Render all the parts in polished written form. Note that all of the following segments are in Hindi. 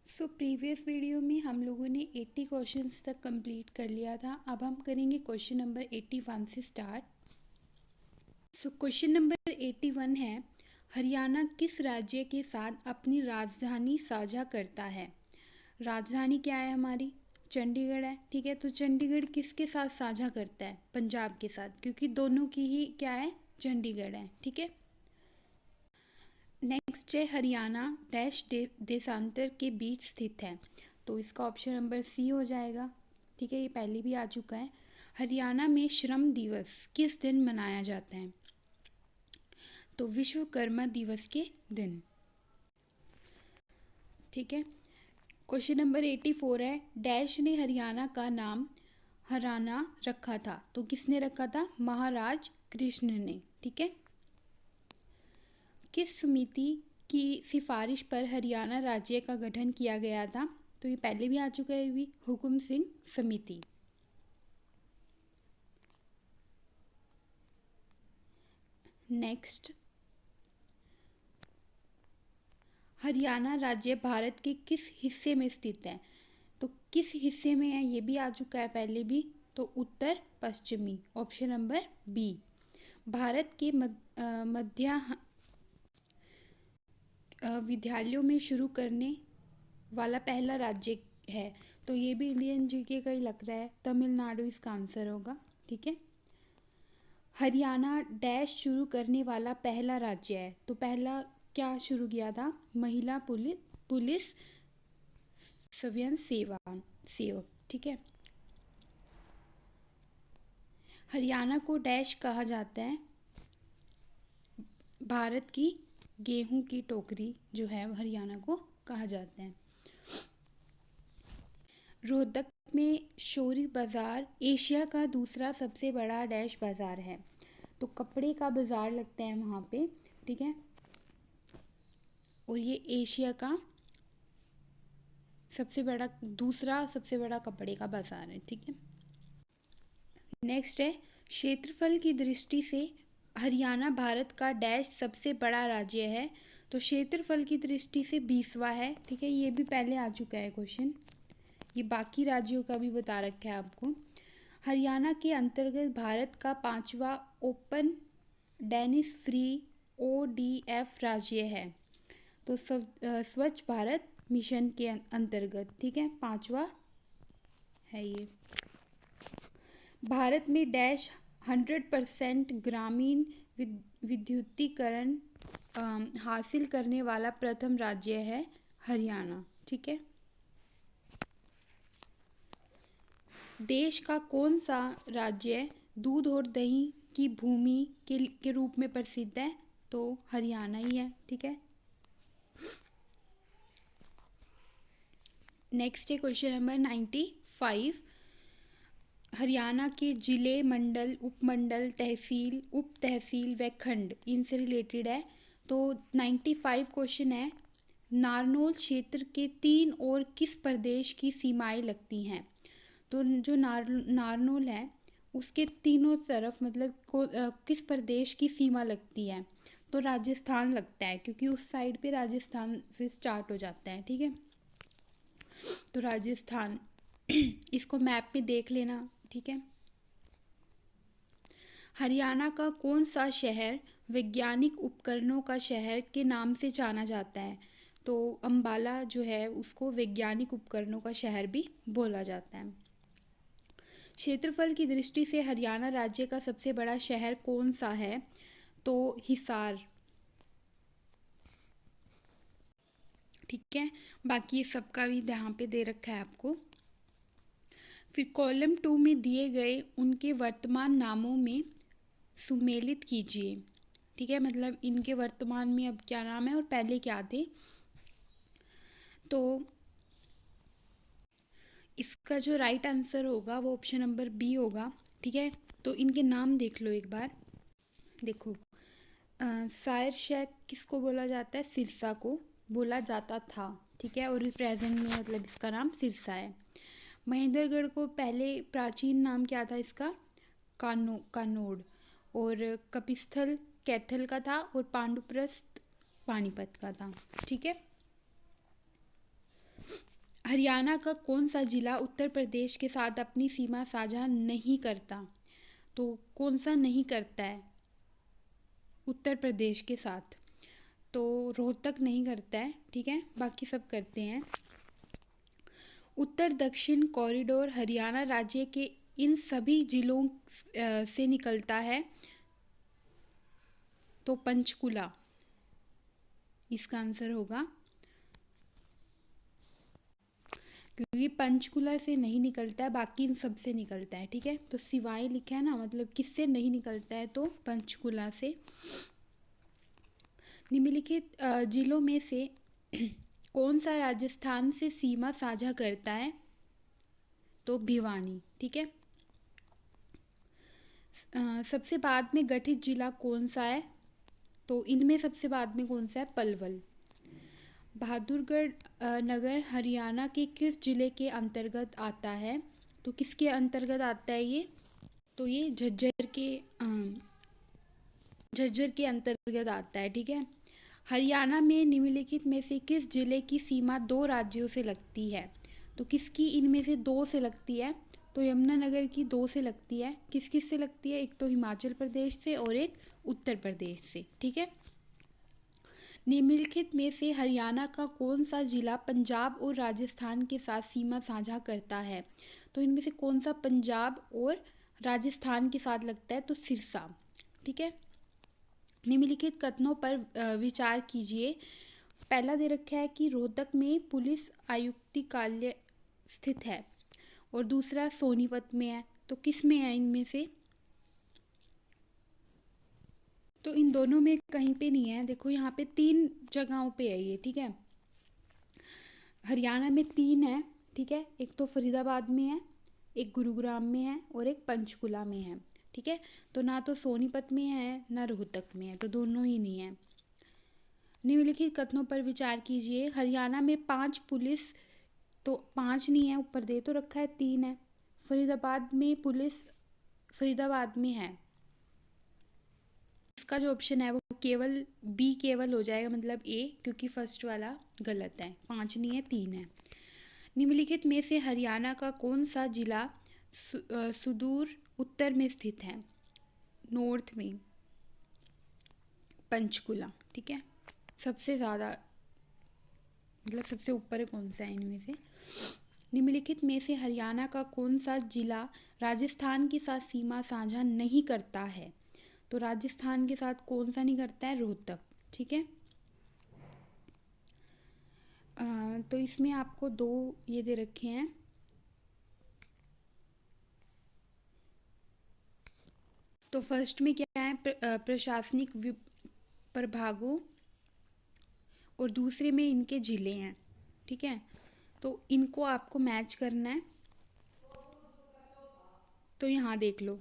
प्रीवियस वीडियो में हम लोगों ने 80 क्वेश्चंस तक कंप्लीट कर लिया था। अब हम करेंगे क्वेश्चन नंबर 81 से स्टार्ट। क्वेश्चन नंबर 81 है, हरियाणा किस राज्य के साथ अपनी राजधानी साझा करता है? राजधानी क्या है हमारी? चंडीगढ़ है। ठीक है, तो चंडीगढ़ किसके साथ साझा करता है? पंजाब के साथ, क्योंकि दोनों की ही क्या है, चंडीगढ़ है। ठीक है। नेक्स्ट है, हरियाणा डैश देशांतर के बीच स्थित है, तो इसका ऑप्शन नंबर सी हो जाएगा। ठीक है, ये पहले भी आ चुका है। हरियाणा में श्रम दिवस किस दिन मनाया जाता है? तो विश्वकर्मा दिवस के दिन। ठीक है। क्वेश्चन नंबर 84 है, डैश ने हरियाणा का नाम हराना रखा था, तो किसने रखा था? महाराज कृष्ण ने। ठीक है। किस समिति की सिफारिश पर हरियाणा राज्य का गठन किया गया था? तो ये पहले भी आ चुका है, भी हुकुम सिंह समिति। नेक्स्ट, हरियाणा राज्य भारत के किस हिस्से में स्थित है? तो किस हिस्से में है, ये भी आ चुका है पहले भी, तो उत्तर पश्चिमी, ऑप्शन नंबर बी। भारत के मध्य विद्यालयों में शुरू करने वाला पहला राज्य है, तो ये भी इंडियन जीके का ही लग रहा है, तमिलनाडु इसका आंसर होगा। ठीक है। हरियाणा डैश शुरू करने वाला पहला राज्य है, तो पहला क्या शुरू किया था? महिला पुलिस स्वयं सेवक। ठीक है। हरियाणा को डैश कहा जाता है? भारत की गेहूं की टोकरी जो है हरियाणा को कहा जाता है। रोहतक में शोरी बाजार एशिया का दूसरा सबसे बड़ा डैश बाजार है, तो कपड़े का बाजार लगता है वहाँ पे। ठीक है, और ये एशिया का दूसरा सबसे बड़ा कपड़े का बाजार है। ठीक है। नेक्स्ट है, क्षेत्रफल की दृष्टि से हरियाणा भारत का डैश सबसे बड़ा राज्य है, तो क्षेत्रफल की दृष्टि से 20वां है। ठीक है, ये भी पहले आ चुका है क्वेश्चन, ये बाकी राज्यों का भी बता रखा है आपको। हरियाणा के अंतर्गत भारत का 5वां ओपन डेनिस फ्री ODF राज्य है, तो स्वच्छ भारत मिशन के अंतर्गत। ठीक है, 5वां है ये। भारत में डैश 100% ग्रामीण विद्युतीकरण हासिल करने वाला प्रथम राज्य है हरियाणा। ठीक है। देश का कौन सा राज्य दूध और दही की भूमि के रूप में प्रसिद्ध है? तो हरियाणा ही है। ठीक है। नेक्स्ट है क्वेश्चन नंबर 95, हरियाणा के जिले, मंडल, उपमंडल, तहसील, उप तहसील व खंड इनसे रिलेटेड है। तो 95 क्वेश्चन है, नारनौल क्षेत्र के 3 और किस प्रदेश की सीमाएं लगती हैं? तो जो नारनौल है उसके तीनों तरफ मतलब किस प्रदेश की सीमा लगती है? तो राजस्थान लगता है, क्योंकि उस साइड पे राजस्थान फिर स्टार्ट हो जाता है। ठीक है, तो राजस्थान इसको मैप में देख लेना। ठीक है। हरियाणा का कौन सा शहर वैज्ञानिक उपकरणों का शहर के नाम से जाना जाता है? तो अंबाला जो है उसको वैज्ञानिक उपकरणों का शहर भी बोला जाता है। क्षेत्रफल की दृष्टि से हरियाणा राज्य का सबसे बड़ा शहर कौन सा है? तो हिसार। ठीक है, बाकी सबका भी यहाँ पे दे रखा है आपको। फिर कॉलम 2 में दिए गए उनके वर्तमान नामों में सुमेलित कीजिए। ठीक है, मतलब इनके वर्तमान में अब क्या नाम है और पहले क्या थे। तो इसका जो राइट आंसर होगा वो ऑप्शन नंबर बी होगा। ठीक है, तो इनके नाम देख लो एक बार। देखो, शायर शेख किसको बोला जाता है? सिरसा को बोला जाता था। ठीक है, और प्रेजेंट में मतलब इसका नाम सिरसा है। महेंद्रगढ़ को पहले प्राचीन नाम क्या था इसका? कानोड़। और कपिस्थल कैथल का था, और पांडुप्रस्थ पानीपत का था। ठीक है। हरियाणा का कौन सा जिला उत्तर प्रदेश के साथ अपनी सीमा साझा नहीं करता? तो कौन सा नहीं करता है उत्तर प्रदेश के साथ? तो रोहतक नहीं करता है, ठीक है, बाकी सब करते हैं। उत्तर दक्षिण कॉरिडोर हरियाणा राज्य के इन सभी जिलों से निकलता है, तो पंचकुला इसका आंसर होगा, क्योंकि पंचकुला से नहीं निकलता है, बाकी इन सब से निकलता है, ठीक है। तो सिवाय लिखा है ना, मतलब किससे नहीं निकलता है, तो पंचकुला से। निम्नलिखित जिलों में से कौन सा राजस्थान से सीमा साझा करता है? तो भिवानी, ठीक है। सबसे बाद में गठित जिला कौन सा है? तो इनमें सबसे बाद में कौन सा है? पलवल। बहादुरगढ़ नगर हरियाणा के किस जिले के अंतर्गत आता है? तो किसके अंतर्गत आता है ये? तो ये झज्जर के अंतर्गत आता है, ठीक है। हरियाणा में निम्नलिखित में से किस जिले की सीमा दो राज्यों से लगती है? तो किसकी इनमें से दो से लगती है? तो यमुनानगर की दो से लगती है। किस किस से लगती है? एक तो हिमाचल प्रदेश से और एक उत्तर प्रदेश से, ठीक है। निम्नलिखित में से हरियाणा का कौन सा जिला पंजाब और राजस्थान के साथ सीमा साझा करता है? तो इनमें से कौन सा पंजाब और राजस्थान के साथ लगता है? तो सिरसा, ठीक है। निम्नलिखित कथनों पर विचार कीजिए। पहला दे रखा है कि रोहतक में पुलिस आयुक्तिकालय स्थित है, और दूसरा सोनीपत में है। तो किस में है इनमें से? तो इन दोनों में कहीं पे नहीं है। देखो यहाँ पे 3 जगहों पे है ये, ठीक है। हरियाणा में 3 है, ठीक है। एक तो फरीदाबाद में है, एक गुरुग्राम में है और एक पंचकुला में है, ठीक है। तो ना तो सोनीपत में है ना रोहतक में है, तो दोनों ही नहीं है। निम्नलिखित कथनों पर विचार कीजिए। हरियाणा में 5 पुलिस, तो 5 नहीं है, ऊपर दे तो रखा है 3 है। फरीदाबाद में पुलिस फरीदाबाद में है। इसका जो ऑप्शन है वो केवल बी केवल हो जाएगा, मतलब ए, क्योंकि फर्स्ट वाला गलत है। 5 नहीं है, 3 है। निम्नलिखित में से हरियाणा का कौन सा जिला सुदूर उत्तर में स्थित है? नॉर्थ में पंचकुला, ठीक है। सबसे ज़्यादा, मतलब सबसे ऊपर है कौन सा है इनमें से? निम्नलिखित में से हरियाणा का कौन सा जिला राजस्थान के साथ सीमा साझा नहीं करता है? तो राजस्थान के साथ कौन सा नहीं करता है? रोहतक, ठीक है। तो इसमें आपको 2 ये दे रखे हैं। तो फर्स्ट में क्या है? प्रशासनिक प्रभागों, और दूसरे में इनके जिले हैं, ठीक है। तो इनको आपको मैच करना है। तो यहाँ देख लो,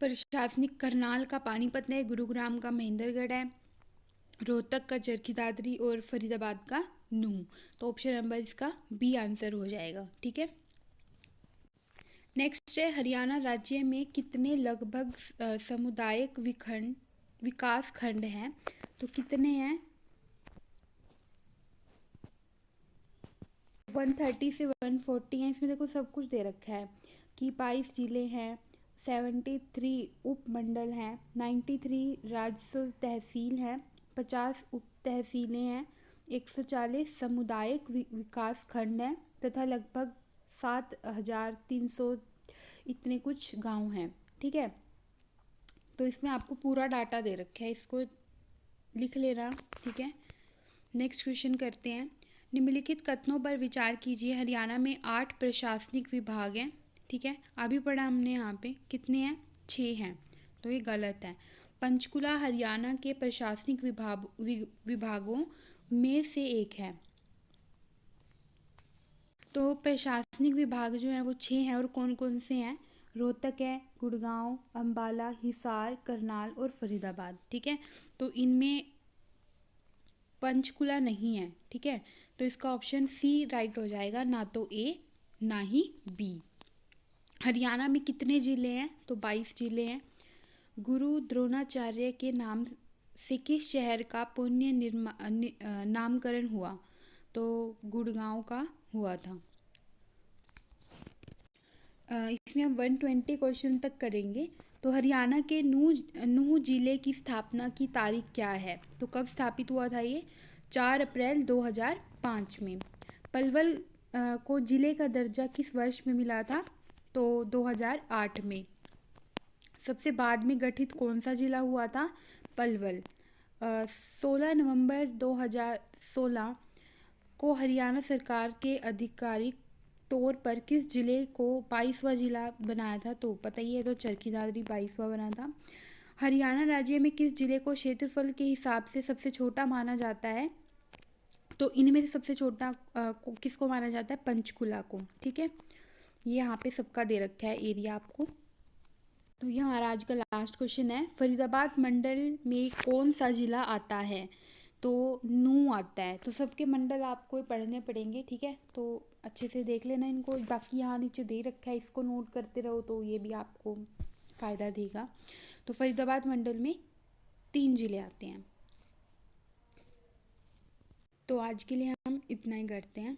प्रशासनिक करनाल का पानीपत है, गुरुग्राम का महेंद्रगढ़ है, रोहतक का चरखी दादरी और फरीदाबाद का नूंह। तो ऑप्शन नंबर इसका बी आंसर हो जाएगा, ठीक है। नेक्स्ट है, हरियाणा राज्य में कितने लगभग सामुदायिक विकास खंड हैं? तो कितने हैं? 130 से 140 हैं। इसमें देखो सब कुछ दे रखा है कि 22 जिले हैं, 73 उप मंडल हैं, 93 राजस्व तहसील हैं, 50 उप तहसीलें हैं, 140 सामुदायिक विकास खंड हैं, तथा लगभग 7300 इतने कुछ गांव हैं, ठीक है। तो इसमें आपको पूरा डाटा दे रखा है, इसको लिख लेना, ठीक है। नेक्स्ट क्वेश्चन करते हैं। निम्नलिखित कथनों पर विचार कीजिए। हरियाणा में 8 प्रशासनिक विभाग हैं, ठीक है। अभी पढ़ा हमने, यहाँ पे कितने हैं? 6 हैं, तो ये गलत है। पंचकुला हरियाणा के प्रशासनिक विभागों में से एक है। तो प्रशासनिक विभाग जो है वो 6 हैं, और कौन कौन से हैं? रोहतक है, गुड़गांव, अम्बाला, हिसार, करनाल और फरीदाबाद, ठीक है। तो इनमें पंचकुला नहीं है, ठीक है। तो इसका ऑप्शन सी राइट हो जाएगा, ना तो ए ना ही बी। हरियाणा में कितने ज़िले हैं? तो 22 ज़िले हैं। गुरु द्रोणाचार्य के नाम से किस शहर का पुण्य नामकरण हुआ? तो गुड़गांव का हुआ था। इसमें हम 120 क्वेश्चन तक करेंगे। तो हरियाणा के नूह जिले की स्थापना की तारीख क्या है? तो कब स्थापित हुआ था ये? 4 अप्रैल 2005 में। पलवल को जिले का दर्जा किस वर्ष में मिला था? तो 2008 में। सबसे बाद में गठित कौन सा जिला हुआ था? पलवल। 16 नवंबर 2016 को हरियाणा सरकार के आधिकारिक तौर पर किस जिले को 22वां जिला बनाया था? तो पता ही है, तो चरखी दादरी 22वां बना था। हरियाणा राज्य में किस जिले को क्षेत्रफल के हिसाब से सबसे छोटा माना जाता है? तो इनमें से सबसे छोटा किसको माना जाता है? पंचकुला को। ठीक है, ये यहाँ पे सबका दे रखा है एरिया आपको। तो ये हमारा आज का लास्ट क्वेश्चन है, फरीदाबाद मंडल में कौन सा जिला आता है? तो नूह आता है। तो सबके मंडल आपको पढ़ने पड़ेंगे, ठीक है, तो अच्छे से देख लेना इनको। बाकी यहाँ नीचे दे रखा है, इसको नोट करते रहो तो ये भी आपको फ़ायदा देगा। तो फरीदाबाद मंडल में 3 जिले आते हैं। तो आज के लिए हम इतना ही करते हैं।